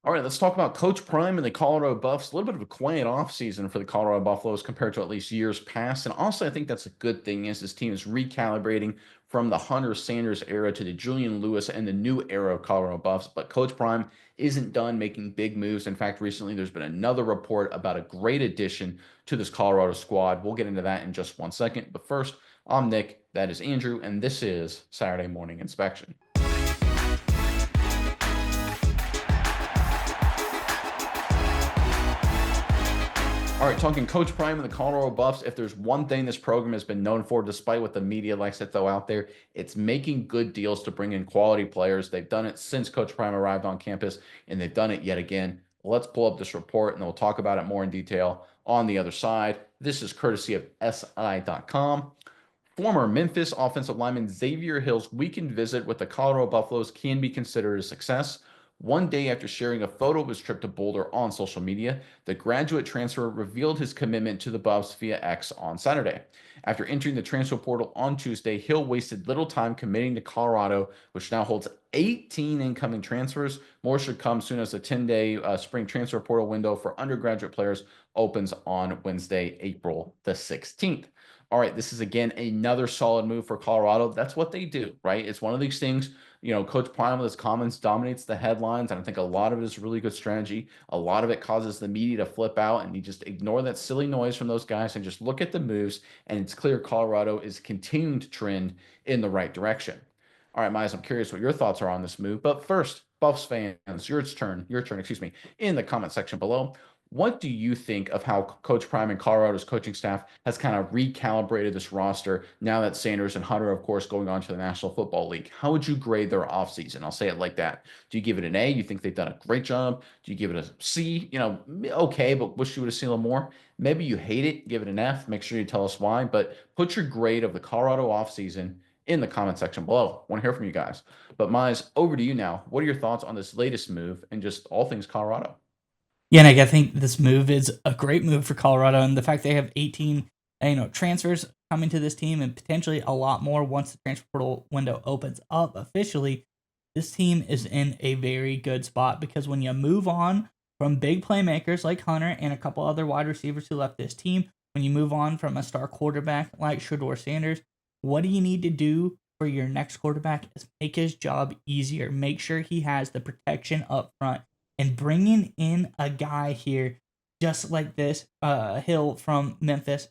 All right, let's talk about Coach Prime and the Colorado Buffs. A little bit of a quiet offseason for the Colorado Buffaloes compared to at least years past. And also, I think that's a good thing as this team is recalibrating from the Hunter Sanders era to the Julian Lewis and the new era of Colorado Buffs. But Coach Prime isn't done making big moves. In fact, recently there's been another report about a great addition to this Colorado squad. We'll get into that in just 1 second. But first, I'm Nick, that is Andrew, and this is Saturday Morning Inspection. All right, talking Coach Prime and the Colorado Buffs, if there's one thing this program has been known for, despite what the media likes to throw out there, it's making good deals to bring in quality players. They've done it since Coach Prime arrived on campus, and they've done it yet again. Let's pull up this report, and then we'll talk about it more in detail on the other side. This is courtesy of SI.com. Former Memphis offensive lineman Xavier Hill's weekend visit with the Colorado Buffaloes can be considered a success. One day after sharing a photo of his trip to Boulder on social media, the graduate transfer revealed his commitment to the Buffs via X on Saturday. After entering the transfer portal on Tuesday, Hill wasted little time committing to Colorado, which now holds 18 incoming transfers. More should come soon as the 10-day spring transfer portal window for undergraduate players opens on Wednesday, April the 16th. All right, this is again another solid move for Colorado. That's what they do, right? It's one of these things, Coach Prime with his comments dominates the headlines, and I think a lot of it is really good strategy. A lot of it causes the media to flip out, and you just ignore that silly noise from those guys and just look at the moves, and it's clear Colorado is continuing to trend in the right direction. All right, Miles, I'm curious what your thoughts are on this move. But first, Buffs fans, your turn, excuse me, in the comment section below. What do you think of how Coach Prime and Colorado's coaching staff has kind of recalibrated this roster now that Sanders and Hunter, of course, going on to the National Football League? How would you grade their offseason? I'll say it like that. Do you give it an A? You think they've done a great job? Do you give it a C? Okay, but wish you would have seen a little more. Maybe you hate it, give it an F. Make sure you tell us why. But put your grade of the Colorado offseason in the comment section below. I want to hear from you guys. But Mize, over to you now. What are your thoughts on this latest move and just all things Colorado? Yeah, Nick, I think this move is a great move for Colorado, and the fact they have 18, transfers coming to this team, and potentially a lot more once the transfer portal window opens up officially. This team is in a very good spot because when you move on from big playmakers like Hunter and a couple other wide receivers who left this team, when you move on from a star quarterback like Shedeur Sanders, what do you need to do for your next quarterback is make his job easier. Make sure he has the protection up front. And bringing in a guy here just like this, Hill from Memphis,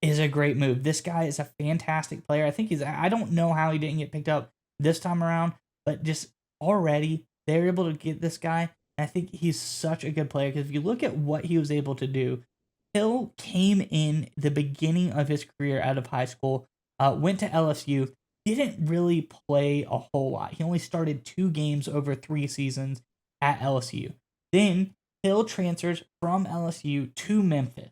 is a great move. This guy is a fantastic player. I don't know how he didn't get picked up this time around, but just already they're able to get this guy. And I think he's such a good player because if you look at what he was able to do, Hill came in the beginning of his career out of high school, went to LSU, didn't really play a whole lot. He only started 2 games over 3 seasons at LSU. Then Hill transfers from LSU to Memphis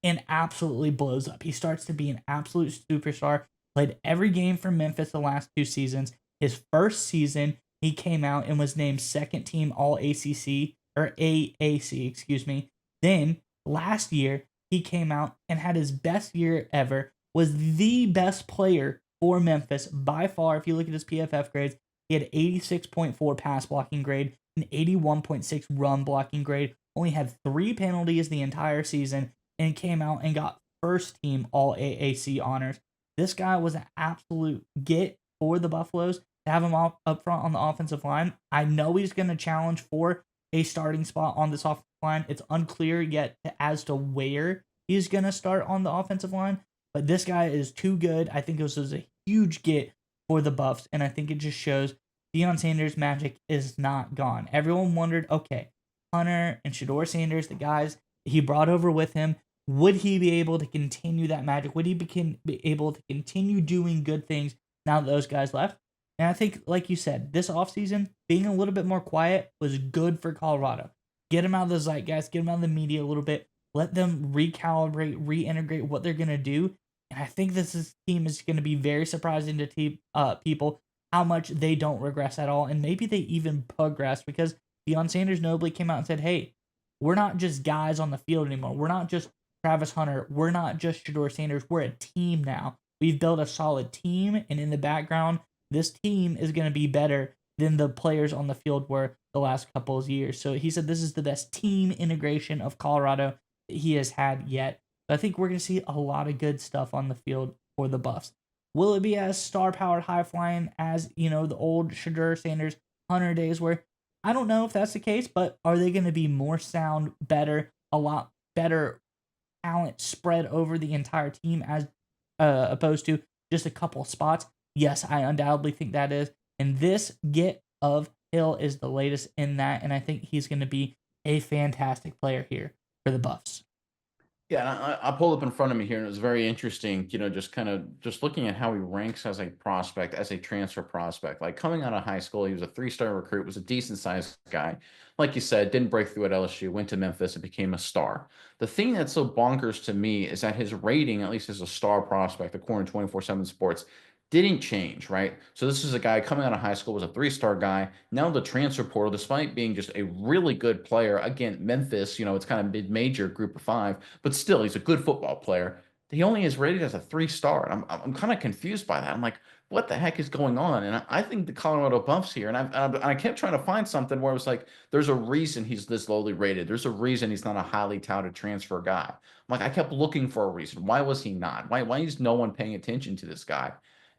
and absolutely blows up. He starts to be an absolute superstar. Played every game for Memphis the last 2 seasons. His first season, he came out and was named second team All ACC or AAC, excuse me. Then last year, he came out and had his best year ever. Was the best player for Memphis by far. If you look at his PFF grades, he had 86.4 pass blocking grade, an 81.6 run blocking grade, only had 3 penalties the entire season, and came out and got first team All AAC honors. This guy was an absolute get for the Buffaloes to have him up front on the offensive line. I know he's going to challenge for a starting spot on this offensive line. It's unclear yet as to where he's going to start on the offensive line, but this guy is too good. I think this is a huge get for the Buffs, and I think it just shows Deion Sanders' magic is not gone. Everyone wondered, okay, Hunter and Shedeur Sanders, the guys he brought over with him, would he be able to continue that magic? Would he be able to continue doing good things now that those guys left? And I think, like you said, this offseason, being a little bit more quiet was good for Colorado. Get them out of the zeitgeist, get them out of the media a little bit, let them recalibrate, reintegrate what they're going to do. And I think this team is going to be very surprising to people how much they don't regress at all. And maybe they even progress because Deion Sanders nobly came out and said, hey, we're not just guys on the field anymore. We're not just Travis Hunter. We're not just Shedeur Sanders. We're a team now. We've built a solid team. And in the background, this team is going to be better than the players on the field were the last couple of years. So he said this is the best team integration of Colorado that he has had yet. I think we're going to see a lot of good stuff on the field for the Buffs. Will it be as star powered, high flying as the old Shadur Sanders Hunter days? Where I don't know if that's the case, but are they going to be more sound, better, a lot better talent spread over the entire team as opposed to just a couple spots? Yes, I undoubtedly think that is. And this get of Hill is the latest in that, and I think he's going to be a fantastic player here for the Buffs. Yeah, and I pulled up in front of me here, and it was very interesting, just kind of just looking at how he ranks as a prospect, as a transfer prospect. Like coming out of high school, he was a three-star recruit, was a decent sized guy. Like you said, didn't break through at LSU, went to Memphis and became a star. The thing that's so bonkers to me is that his rating, at least as a star prospect, according to 24/7 Sports, didn't change, right? So this is a guy coming out of high school, was a three-star guy. Now the transfer portal, despite being just a really good player, again, Memphis, it's kind of mid-major group of five, but still, he's a good football player. He only is rated as a three-star. I'm kind of confused by that. I'm like, what the heck is going on? And I think the Colorado Buffs here, and I kept trying to find something where it was like, there's a reason he's this lowly rated. There's a reason he's not a highly touted transfer guy. I'm like, I kept looking for a reason. Why was he not? Why is no one paying attention to this guy?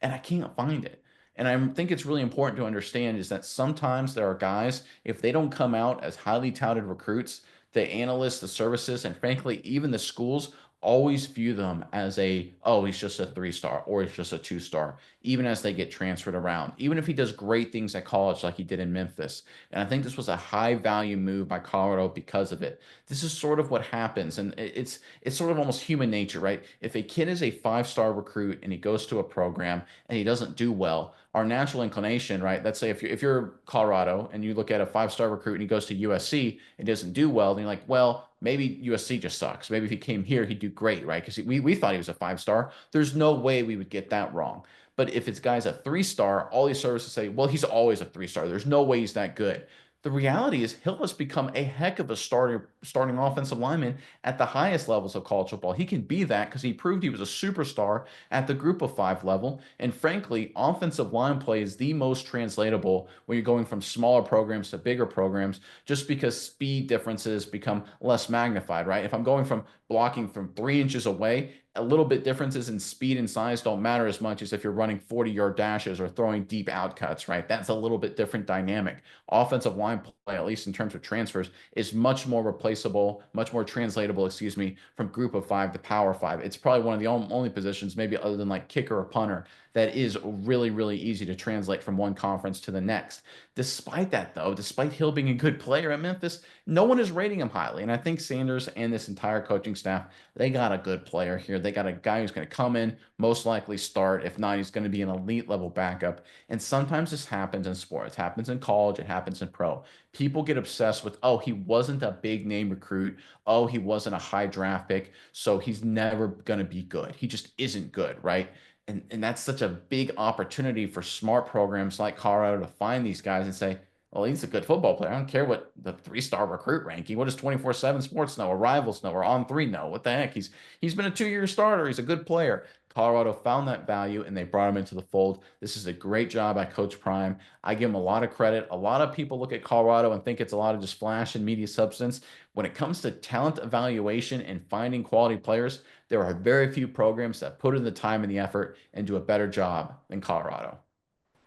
And I can't find it. And I think it's really important to understand is that sometimes there are guys, if they don't come out as highly touted recruits, the analysts, the services, and frankly, even the schools always view them as oh, he's just a three-star or he's just a two-star, even as they get transferred around, even if he does great things at college like he did in Memphis. And I think this was a high value move by Colorado because of it. This is sort of what happens. And it's sort of almost human nature, right? If a kid is a five-star recruit and he goes to a program and he doesn't do well, our natural inclination, right? Let's say if you're Colorado and you look at a five-star recruit and he goes to USC and doesn't do well, then you're like, well, maybe USC just sucks. Maybe if he came here, he'd do great, right? Because we thought he was a five-star. There's no way we would get that wrong. But if it's guy's a three-star, all these services say, well, he's always a three-star. There's no way he's that good. The reality is Hill has become a heck of a starting offensive lineman at the highest levels of college football. He can be that because he proved he was a superstar at the group of five level. And frankly, offensive line play is the most translatable when you're going from smaller programs to bigger programs, just because speed differences become less magnified, right? If I'm going from blocking from 3 inches away, a little bit differences in speed and size don't matter as much as if you're running 40-yard dashes or throwing deep out cuts, right? That's a little bit different dynamic. Offensive line play, at least in terms of transfers, is much more replaceable, much more translatable, excuse me, from group of five to power five. It's probably one of the only positions, maybe other than like kicker or punter, that is really, really easy to translate from one conference to the next. Despite that, though, despite Hill being a good player at Memphis, no one is rating him highly. And I think Sanders and this entire coaching staff, they got a good player here. They got a guy who's going to come in, most likely start. If not, he's going to be an elite level backup. And sometimes this happens in sports. It happens in college. It happens in pro. People get obsessed with, oh, he wasn't a big name recruit. Oh, he wasn't a high draft pick. So he's never going to be good. He just isn't good, right? And that's such a big opportunity for smart programs like Colorado to find these guys and say, well, he's a good football player. I don't care what the three-star recruit ranking. What does 24/7 Sports know, or Rivals know, or On Three know? What the heck? He's been a 2-year starter. He's a good player. Colorado found that value and they brought him into the fold. This is a great job by Coach Prime. I give him a lot of credit. A lot of people look at Colorado and think it's a lot of just flash and media substance. When it comes to talent evaluation and finding quality players, there are very few programs that put in the time and the effort and do a better job than Colorado.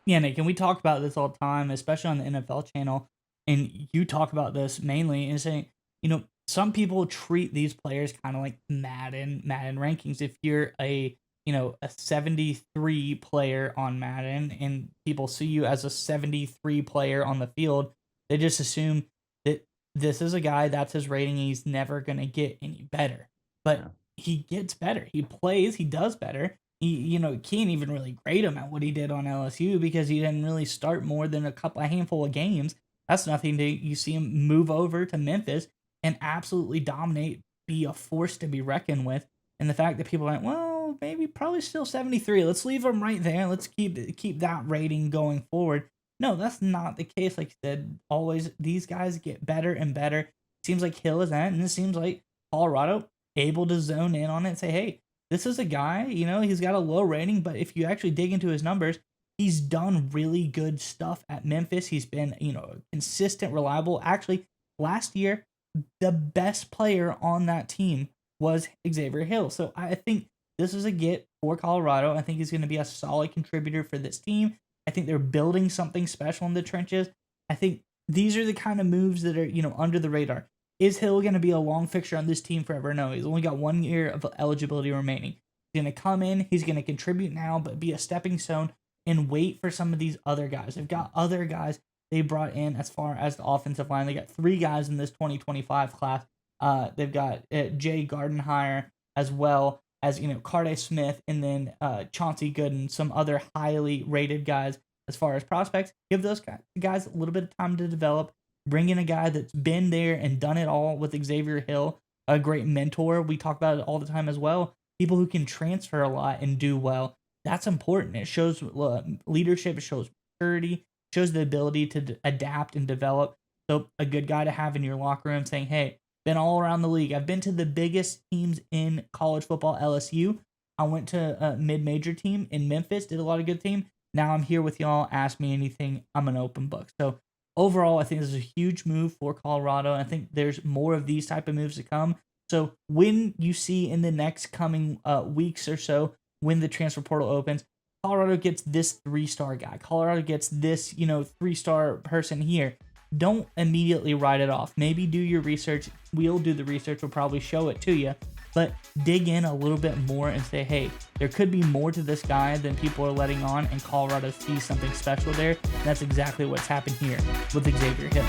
Yeah, Nick, and we talk about this all the time, especially on the NFL channel. And you talk about this mainly and saying, some people treat these players kind of like Madden rankings. If you're a 73 player on Madden and people see you as a 73 player on the field, they just assume that this is a guy, that's his rating, and he's never going to get any better. But Yeah. he gets better. He plays, he does better. He can't even really grade him at what he did on LSU because he didn't really start more than a handful of games. That's nothing to you see him move over to Memphis and absolutely dominate, be a force to be reckoned with. And the fact that people are like, well, maybe probably still 73. Let's leave him right there. Let's keep that rating going forward. No, that's not the case. Like I said, always these guys get better and better. Seems like Hill is that, and it seems like Colorado able to zone in on it and say, hey, this is a guy, he's got a low rating, but if you actually dig into his numbers, He's done really good stuff at Memphis. He's been, consistent, reliable. Actually, last year, the best player on that team was Xavier Hill. So I think this is a get for Colorado. I think he's going to be a solid contributor for this team. I think they're building something special in the trenches. I think these are the kind of moves that are, under the radar. Is Hill going to be a long fixture on this team forever? No, he's only got 1 year of eligibility remaining. He's going to come in, he's going to contribute now, but be a stepping stone and wait for some of these other guys. They've got other guys they brought in as far as the offensive line. They got 3 guys in this 2025 class. They've got Jay Gardenhire as well as, Carday Smith, and then Chauncey Gooden, some other highly rated guys as far as prospects. Give those guys a little bit of time to develop. Bring in a guy that's been there and done it all with Xavier Hill, a great mentor. We talk about it all the time as well. People who can transfer a lot and do well. That's important. It shows leadership. It shows maturity. It shows the ability to adapt and develop. So a good guy to have in your locker room saying, hey, been all around the league. I've been to the biggest teams in college football, LSU. I went to a mid-major team in Memphis, did a lot of good team. Now I'm here with y'all. Ask me anything. I'm an open book. So overall, I think this is a huge move for Colorado. I think there's more of these type of moves to come. So when you see in the next coming weeks or so, when the transfer portal opens, Colorado gets this 3-star guy. Colorado gets this, 3-star person here. Don't immediately write it off. Maybe do your research. We'll do the research. We'll probably show it to you. But dig in a little bit more and say, hey, there could be more to this guy than people are letting on, and Colorado sees something special there. And that's exactly what's happened here with Xavier Hill.